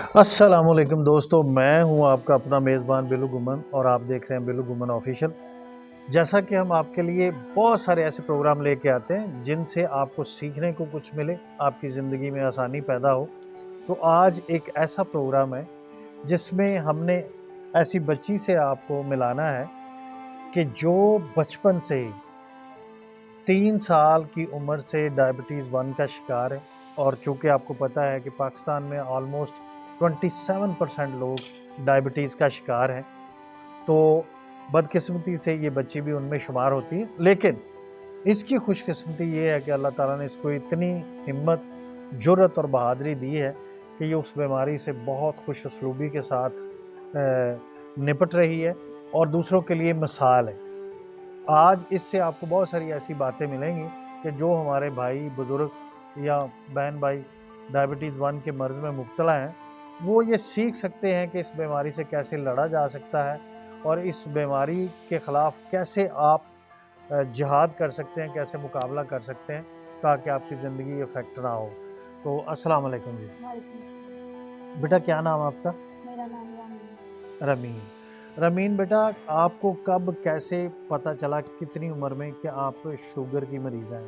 अस्सलामुअलैकुम दोस्तों, मैं हूं आपका अपना मेज़बान बिल्लू गुमन और आप देख रहे हैं बिल्लू गुमन ऑफिशियल। जैसा कि हम आपके लिए बहुत सारे ऐसे प्रोग्राम लेके आते हैं जिनसे आपको सीखने को कुछ मिले, आपकी ज़िंदगी में आसानी पैदा हो। तो आज एक ऐसा प्रोग्राम है जिसमें हमने ऐसी बच्ची से आपको मिलाना है कि जो बचपन से ही 3 साल की उम्र से डायबिटीज़ 1 का शिकार है। और चूँकि आपको पता है कि पाकिस्तान में ऑलमोस्ट 27% लोग डायबिटीज़ का शिकार हैं, तो बदकिस्मती से ये बच्ची भी उनमें शुमार होती है। लेकिन इसकी खुशकिस्मती ये है कि अल्लाह ताला ने इसको इतनी हिम्मत, जुर्रत और बहादुरी दी है कि ये उस बीमारी से बहुत खुश उसलूबी के साथ निपट रही है और दूसरों के लिए मिसाल है। आज इससे आपको बहुत सारी ऐसी बातें मिलेंगी कि जो हमारे भाई, बुज़ुर्ग या बहन-भाई डायबिटीज़ 1 के मर्ज़ में मुब्तला हैं, वो ये सीख सकते हैं कि इस बीमारी से कैसे लड़ा जा सकता है और इस बीमारी के ख़िलाफ़ कैसे आप जिहाद कर सकते हैं, कैसे मुकाबला कर सकते हैं, ताकि आपकी ज़िंदगी इफ़ेक्ट ना हो। तो अस्सलाम वालेकुम जी। वालेकुम सलाम। बेटा क्या नाम है आपका? मेरा नाम रानी है। रमीन। रमीन बेटा, आपको कब कैसे पता चला कितनी उम्र में कि आप शुगर की मरीज़ हैं?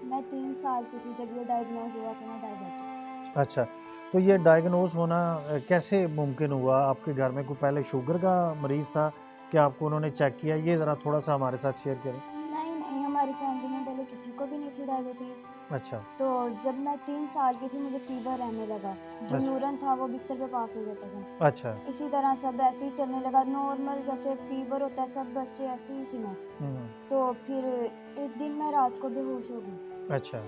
मैं 3 साल की थी जब ये डायग्नोज़ हुआ कि मैं डायबिटिक। अच्छा, तो ये डायग्नोज़ होना कैसे मुमकिन हुआ? आपके घर में कोई पहले शुगर का मरीज़ था कि आपको उन्होंने चेक किया? ये ज़रा थोड़ा-सा हमारे साथ शेयर करें। नहीं, नहीं, हमारी फैमिली में पहले किसी को भी नहीं थी डायबिटीज़। अच्छा, तो जब मैं 3 साल की थी मुझे फ़ीवर रहने लगा। जो अच्छा, न्यूरन था वो बिस्तर पे पास हो जाता था। अच्छा। इसी तरह सब ऐसे ही चलने लगा नॉर्मल जैसे फ़ीवर होता है सब बच्चे ऐसे ही थी मैं। हुँ, हुँ। तो फिर एक दिन मैं रात को बेहोश हो गई। अच्छा,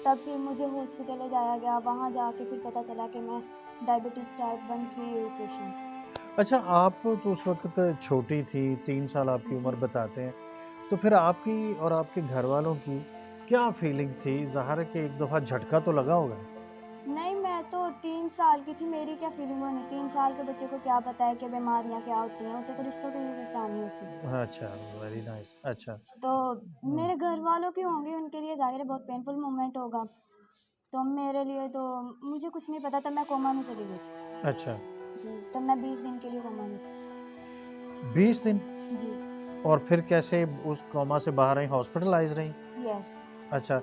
तब फिर मुझे हॉस्पिटल ले जाया गया। वहाँ जाके फिर पता चला कि मैं डायबिटीज़ टाइप 1 की पेशेंट। अच्छा आप तो उस वक़्त छोटी थी, 3 साल आपकी जी। उम्र बताते हैं। तो फिर आपकी और आपके घरवालों की क्या फीलिंग थी? ज़ाहिर है कि एक दफ़ा झटका तो लगा होगा? नहीं, मैं तो 3 साल की थी, मेरी क्या फ़ीलिंग होनी, 3 साल के बच्चे को क्या पता है कि बीमारियाँ क्या होती हैं, उसे तो रिश्तों की भी पहचान नहीं होती। अच्छा, वेरी नाइस। अच्छा। तो हुँ, मेरे घर वालों की होंगी, उनके लिए ज़ाहिर है बहुत पेनफुल मोमेंट होगा। तो मेरे लिए तो मुझे कुछ नहीं पता, तब मैं कोमा में चली गई थी। अच्छा, जी, तब मैं 20 दिन के लिए कोमा में थी। 20 दिन? जी, और फिर कैसे उस कोमा से बाहर आई, हॉस्पिटलाइज़ रहीं? यस, अच्छा,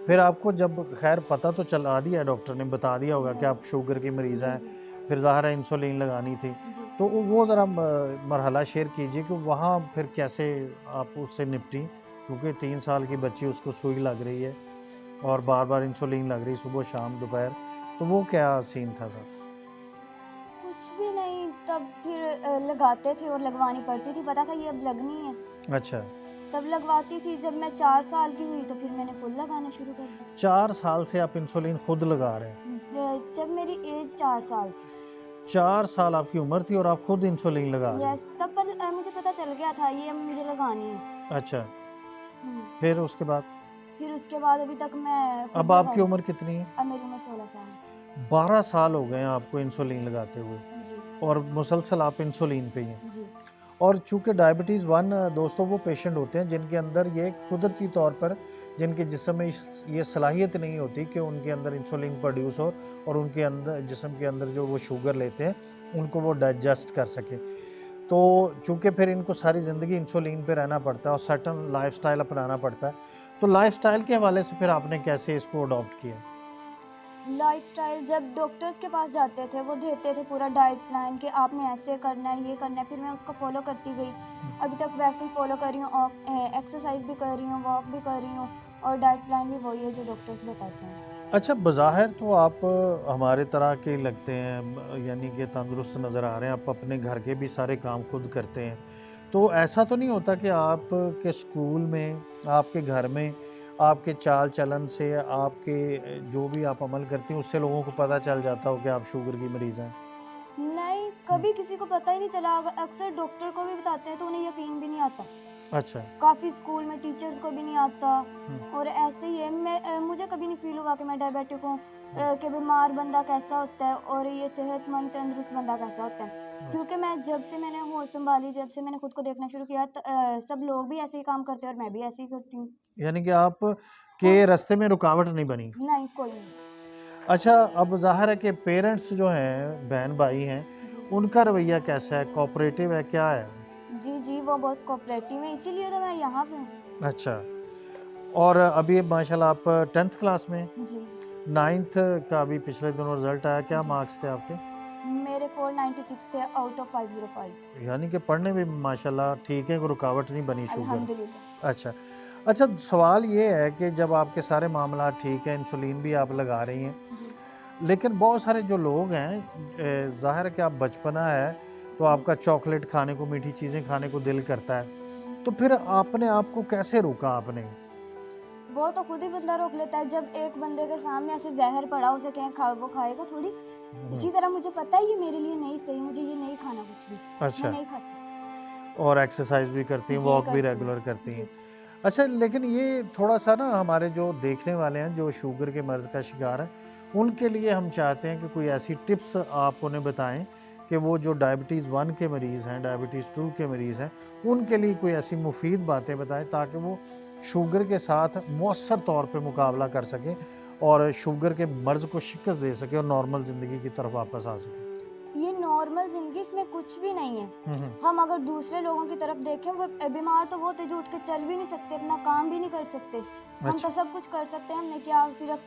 फिर आपको जब ख़ैर पता तो चला दिया, डॉक्टर ने बता दिया होगा कि यस। आप शुगर की मरीज़ जी, हैं, जी, फिर ज़ाहिर है इंसुलिन लगानी थी। जी। तो वो ज़रा मरहला शेयर कीजिए कि वहाँ फिर कैसे आप उससे निपटीं? क्योंकि 3 साल की बच्ची, उसको सुई लग रही है और बार-बार इंसुलिन लग रही, सुबह, शाम, दोपहर, तो वो क्या सीन था सर? कुछ भी नहीं, तब फिर लगाते थे और लगवानी पड़ती थी, पता था ये अब लगनी है। अच्छा, तब लगवाती थी, जब मैं 4 साल की हुई तो फिर मैंने खुद लगाना शुरू कर दी। 4 साल से आप इंसुलिन खुद लगा रहे हैं। जब मेरी एज 4 साल थी। 4 साल आपकी उम्र थी और आप खुद इंसुलिन लगा रहे हैं। यस, तब मुझे पता चल गया था ये अब मुझे लगानी है। अच्छा, हुँ, फिर उसके बाद? फिर उसके बाद अभी तक मैं खुद अब लगा आपकी रही हूँ। उम्र कितनी है? अब मेरी उम्र 16 साल है। 12 साल हो गए हैं आपको इंसुलिन लगाते हुए जी, और मुसलसल आप इंसुलिन पे ही हैं। जी। और चूँकि डायबिटीज़ 1 दोस्तों वो पेशेंट होते हैं जिनके अंदर ये कुदरती तौर पर जिनके जिस्म में ये सलाहियत नहीं होती कि उनके अंदर इंसुलिन प्रोड्यूस हो और उनके अंदर जिस्म के अंदर जो वो शुगर लेते हैं, उनको वो डाइजेस्ट कर सकें। तो चूँकि फिर इनको सारी ज़िंदगी इंसुलिन पे रहना पड़ता है और सर्टेन लाइफ़स्टाइल अपनाना पड़ता है। तो लाइफ़स्टाइल के हवाले से फिर आपने कैसे इसको अडॉप्ट किया? लाइफ़स्टाइल जब डॉक्टर्स के पास जाते थे, वो देते थे पूरा डाइट प्लान कि आपने ऐसे करना है, ये करना है, फिर मैं उसको फ़ॉलो करती गई। हुँ। अभी तक वैसे ही फ़ॉलो कर रही हूँ एक्सरसाइज़ भी कर रही हूँ, वॉक भी कर रही हूँ और डाइट प्लान भी वही है जो डॉक्टर्स बताते हैं। अच्छा, बज़ाहिर तो आप हमारे तरह के लगते हैं, यानी कि तंदुरुस्त नज़र आ रहे हैं, आप अपने घर के भी सारे काम खुद करते हैं। तो ऐसा तो नहीं होता कि आपके स्कूल में, आपके घर में, आपके चाल-चलन से, आपके जो भी आप अमल करती हैं, उससे लोगों को पता चल जाता हो कि आप शुगर की मरीज़ हैं? नहीं, हुँ, कभी किसी को पता ही नहीं चला अक्सर डॉक्टर को भी बताते हैं तो उन्हें यकीन भी नहीं आता। अच्छा। काफ़ी स्कूल में टीचर्स को भी नहीं आता हुँ, और ऐसे ही है मुझे कभी नहीं फ़ील हुआ कि मैं डायबिटिक हूँ हुँ, कि बीमार बंदा कैसा होता है और ये सेहतमंद तंदुरुस्त बंदा कैसा होता है। अच्छा। क्योंकि मैं जब से मैंने होश सँभाली, जब से मैंने खुद को देखना शुरू किया सब लोग भी ऐसे ही काम करते हैं और मैं भी ऐसे ही करती हूँ। यानी कि आप के कोई रास्ते में रुकावट नहीं बनी। नहीं, कोई नहीं। अच्छा, अब ज़ाहिर है कि पेरेंट्स जो हैं, बहन-भाई हैं, उनका रवैया कैसा है? कोऑपरेटिव है, क्या है? जी, जी, वो बहुत कोऑपरेटिव है, इसीलिए तो मैं यहाँ पे हूँ। अच्छा, और अभी माशाल्लाह आप 10th क्लास में हैं? जी, 9th का अभी पिछले दिनों रिज़ल्ट आया, क्या जी। मार्क्स थे आपके? मेरे 496 थे आउट ऑफ 505। यानी कि पढ़ने में माशाल्लाह ठीक है, कोई रुकावट नहीं बनी शुगर। अल्हम्दुलिल्लाह। अच्छा, अच्छा सवाल ये है कि जब आपके सारे मामलात ठीक हैं, इंसुलिन भी आप लगा रही हैं, जी, लेकिन बहुत सारे जो लोग हैं ज़ाहिर है कि आप बचपना है, तो जी। आपका चॉकलेट खाने को, मीठी चीज़ें खाने को दिल करता है, तो फिर आपने आपको कैसे रोका आपने? वो तो खुद ही बंदा रोक लेता है, जब एक बंदे के सामने ऐसे ज़हर पड़ा उसे कहें खा, वो खाएगा थोड़ी। हुँ, इसी तरह मुझे पता है ये मेरे लिए नहीं सही, मुझे ये नहीं खाना कुछ भी, मैं अच्छा, नहीं खाती। और एक्सरसाइज़ भी करती हैं, जी, वॉक भी करती रेगुलर करती हूँ। हैं। जी, अच्छा, लेकिन ये थोड़ा-सा ना हमारे जो देखने वाले हैं, जो शुगर के मर्ज़ का शिकार हैं, उनके लिए हम चाहते हैं कि कोई ऐसी टिप्स आप उन्हें बताएँ कि वो जो डायबिटीज़ 1 के मरीज़ हैं, डायबिटीज़ 2 के मरीज़ हैं, उनके लिए कोई ऐसी मुफ़ीद बातें बताएँ ताकि वो शुगर के साथ मौसर तौर पे मुकाबला कर सकें और शुगर के मर्ज़ को शिकस्त दे सकें और नॉर्मल ज़िंदगी की तरफ वापस आ सकें। ये नॉर्मल ज़िंदगी, इसमें कुछ भी नहीं है। हुँ, हुँ। हम अगर दूसरे लोगों की तरफ देखें, वो बीमार तो वो थे जो उठ के चल भी नहीं सकते, अपना काम भी नहीं कर सकते। हम तो अच्छा, सब कुछ कर सकते हैं, हमने क्या सिर्फ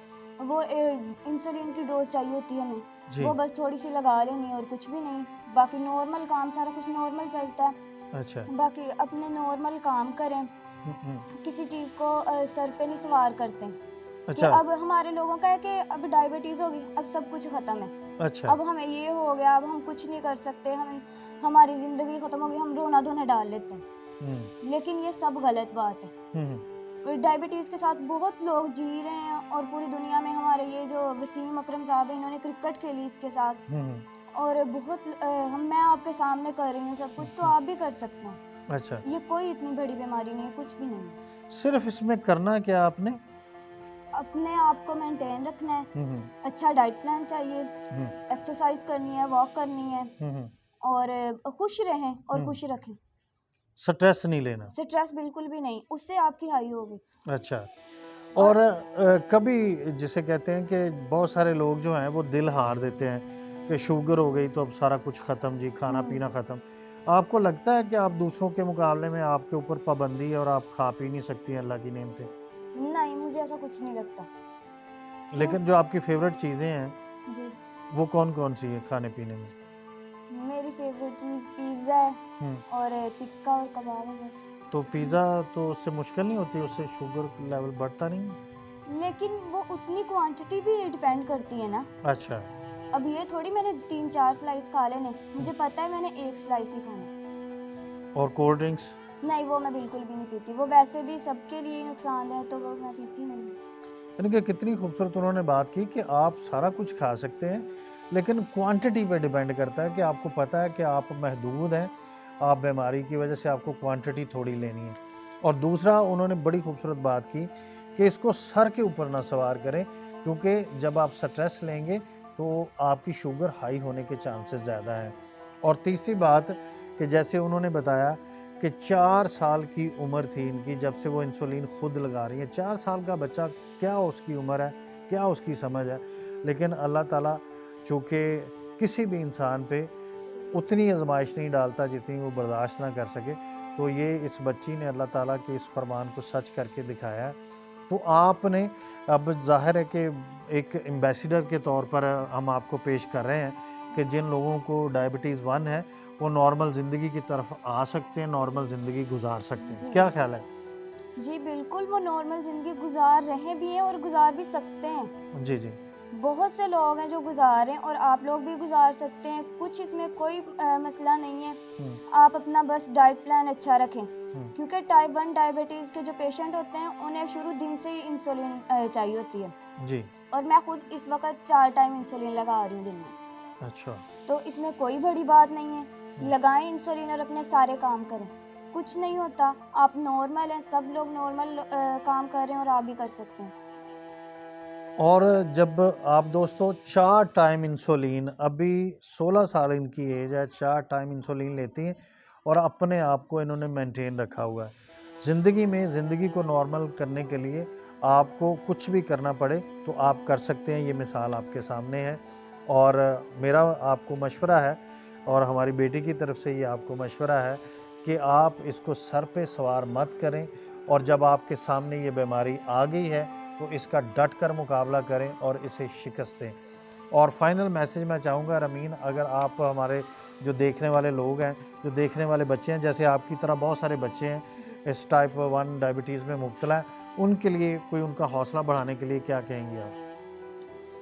वो इंसुलिन की डोज़ चाहिए होती है हमें, जी, वो बस थोड़ी-सी लगा लेनी है और कुछ भी नहीं। बाकी नॉर्मल काम सारा कुछ नॉर्मल चलता है। अच्छा। बाकी अपने नॉर्मल काम करें, हुँ, हुँ। किसी चीज़ को सर पे नहीं सवार करते कि अच्छा, अब हमारे लोगों का है कि अब डायबिटीज़ होगी, अब सब कुछ ख़त्म है। अच्छा। अब हमें ये हो गया, अब हम कुछ नहीं कर सकते, हम हमारी ज़िंदगी ख़त्म हो गई, हम रोना-धोना डाल लेते हैं। हुँ, लेकिन ये सब गलत बात है। हुँ, हुँ, और डायबिटीज़ के साथ बहुत लोग जी रहे हैं और पूरी दुनिया में हमारे ये जो वसीम अकरम साहब हैं, इन्होंने क्रिकेट खेली इसके साथ। हुँ, हुँ, और बहुत हम मैं आपके सामने कर रही हूँ सब हुँ, कुछ, तो हुँ। आप भी कर सकते हैं। अच्छा, ये कोई इतनी बड़ी बीमारी नहीं है, कुछ भी नहीं है। सिर्फ़ इसमें करना क्या आपने? अपने आप को मेंटेन रखना है, हुँ, हुँ, अच्छा डाइट प्लान चाहिए, हुँ, एक्सरसाइज़ करनी है, वॉक करनी है हुँ, हुँ, और खुश रहें और हुँ। खुश रखें। स्ट्रेस नहीं लेना। स्ट्रेस बिल्कुल भी नहीं, उससे आपकी हाई होगी। अच्छा, और और कभी जिसे कहते हैं कि बहुत सारे लोग जो हैं वो दिल हार देते हैं कि शुगर हो गई तो अब सारा कुछ ख़त्म जी, खाना-पीना हुँ, ख़त्म। आपको लगता है कि आप दूसरों के मुकाबले में आपके ऊपर पाबंदी है और आप खा पी नहीं सकती हैं अल्लाह की नेमतें? नहीं मुझे ऐसा कुछ नहीं लगता। क्यों लेकिन जो आपकी फ़ेवरेट चीज़ें हैं, जी, वो कौन-कौन सी हैं खाने-पीने में? मेरी फ़ेवरेट चीज़ पिज़्ज़ा है हुँ, और टिक्का और कबाब है बस। तो पिज़्ज़ा तो उससे मुश्किल नहीं होती, उससे शुगर लेवल बढ़ता नहीं है? लेकिन वो उतनी क्वांटिटी भी डिपेंड करती है ना। अच्छा। अब ये थोड़ी मैंने 3-4 स्लाइस खा लेने, हुँ, मुझे पता है मैंने 1 स्लाइस ही खाना है। और कोल्ड ड्रिंक्स? नहीं, वो मैं बिल्कुल भी नहीं पीती, वो वैसे भी सबके लिए ही नुकसानदेह है, तो वो मैं पीती नहीं हूँ। यानी कि कितनी खूबसूरत उन्होंने बात की कि आप सारा कुछ खा सकते हैं, लेकिन क्वांटिटी पे डिपेंड करता है कि आपको पता है कि आप महदूद हैं, आप बीमारी की वजह से आपको क्वांटिटी थोड़ी लेनी है। और दूसरा उन्होंने बड़ी खूबसूरत बात की कि इसको सर के ऊपर ना सवार करें, क्योंकि जब आप स्ट्रेस लेंगे तो आपकी शुगर हाई होने के चांसेस ज़्यादा हैं। और तीसरी बात कि जैसे उन्होंने बताया कि 4 साल की उम्र थी इनकी जब से वो इंसुलिन खुद लगा रही हैं। 4 साल का बच्चा, क्या उसकी उम्र है, क्या उसकी समझ है। लेकिन अल्लाह ताला चूँकि किसी भी इंसान पे उतनी आज़माइश नहीं डालता जितनी वो बर्दाश्त ना कर सके, तो ये इस बच्ची ने अल्लाह ताला के इस फरमान को सच करके दिखाया है। तो आपने अब ज़ाहिर है कि एक एम्बेसडर के तौर पर हम आपको पेश कर रहे हैं कि जिन लोगों को डायबिटीज़ 1 है, वो नॉर्मल ज़िंदगी की तरफ आ सकते हैं, नॉर्मल ज़िंदगी गुज़ार सकते हैं। जी। क्या ख़्याल है? जी, बिल्कुल वो नॉर्मल ज़िंदगी गुज़ार रहे भी हैं और गुज़ार भी सकते हैं। जी, जी। बहुत से लोग हैं जो गुज़ार हैं और आप लोग भी गुज़ार सकते हैं, कुछ इसमें कोई मसला नहीं है। हुँ, आप अपना बस डाइट प्लान अच्छा रखें, हुँ। क्योंकि टाइप 1 डायबिटीज़ के जो पेशेंट होते हैं, उन्हें शुरू दिन से ही इंसुलिन चाहिए होती है जी, और मैं खुद इस वक़्त 4 टाइम इंसुलिन लगा रही हूँ दिन में। अच्छा। तो इसमें कोई बड़ी बात नहीं है, हुँ। लगाएँ इंसुलिन और अपने सारे काम करें। कुछ नहीं होता, आप नॉर्मल हैं, सब लोग नॉर्मल काम कर रहे हैं और आप भी कर सकते हैं। और जब आप दोस्तों 4 टाइम इंसुलिन, अभी 16 साल इनकी एज है, 4 टाइम इंसुलिन लेती हैं और अपने आप को इन्होंने मेंटेन रखा हुआ है। ज़िंदगी में ज़िंदगी को नॉर्मल करने के लिए आपको कुछ भी करना पड़े तो आप कर सकते हैं, ये मिसाल आपके सामने है। और मेरा आपको मशवरा है और हमारी बेटी की तरफ से ये आपको मशवरा है कि आप इसको सर पे सवार मत करें, और जब आपके सामने ये बीमारी आ गई है तो इसका डट कर मुकाबला करें और इसे शिकस्त दें। और फाइनल मैसेज मैं चाहूँगा रमीन, अगर आप हमारे जो देखने वाले लोग हैं, जो देखने वाले बच्चे हैं, जैसे आपकी तरह बहुत सारे बच्चे हैं इस टाइप 1 डायबिटीज़ में मुब्तला हैं, उनके लिए कोई उनका हौसला बढ़ाने के लिए क्या कहेंगे आप?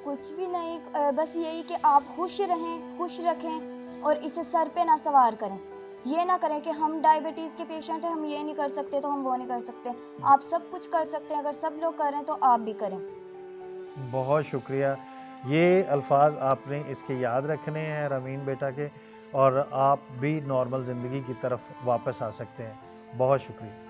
कुछ भी नहीं, बस यही कि आप खुश रहें, खुश रखें और इसे सर पे ना सवार करें। ये ना करें कि हम डायबिटीज़ के पेशेंट हैं, हम ये नहीं कर सकते तो हम वो नहीं कर सकते। आप सब कुछ कर सकते हैं, अगर सब लोग कर रहे हैं तो आप भी करें। बहुत शुक्रिया। ये अल्फ़ाज़ आपने इसके याद रखने हैं रमीन बेटा के, और आप भी नॉर्मल ज़िंदगी की तरफ वापस आ सकते हैं। बहुत शुक्रिया।